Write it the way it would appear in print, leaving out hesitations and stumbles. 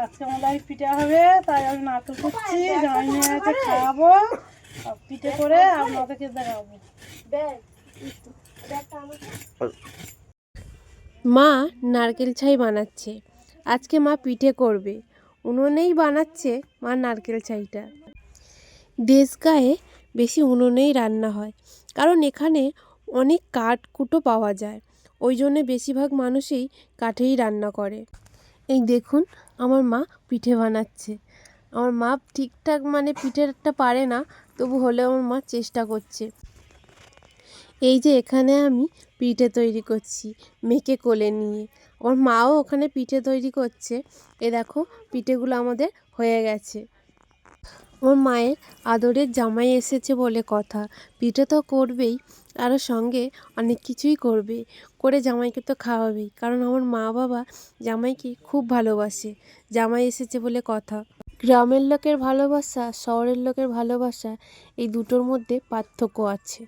আজকে আমাদের পিঠে হবে, তাই আমি নাটক করছি। জামাই নিয়ে আছে, খাওয়াবো পিঠে করে আপনাদেরকে দেখাবো। মা নারকেল ছাই বানাচ্ছে। আজকে মা পিঠে করবে, উনুনেই বানাচ্ছে মা নারকেল ছাইটা। দেশ গায়ে বেশি উনুনেই রান্না হয়, কারণ এখানে অনেক কাঠকুটো পাওয়া যায়। ওই জন্যে বেশিরভাগ মানুষই কাঠেই রান্না করে। এই দেখুন আমার মা পিঠে বানাচ্ছে। আমার মা ঠিকঠাক পিঠেটা পারে না, তবু হলেও আমার মা চেষ্টা করছে। এই যে এখানে আমি পিঠে তৈরি করছি মেয়েকে কোলে নিয়ে, আমার মাও ওখানে পিঠে তৈরি করছে। এ দেখো পিঠেগুলো আমাদের হয়ে গেছে। আমার মায়ের আদরের জামাই এসেছে বলে কথা, পিঠে তো করবেই, আরও সঙ্গে অনেক কিছুই করবে, করে জামাইকে তো খাওয়াবেই, কারণ আমার মা বাবা জামাইকে খুব ভালোবাসে। জামাই এসেছে বলে কথা। গ্রামের লোকের ভালোবাসা, শহরের লোকের ভালোবাসা, এই দুটোর মধ্যে পার্থক্য আছে।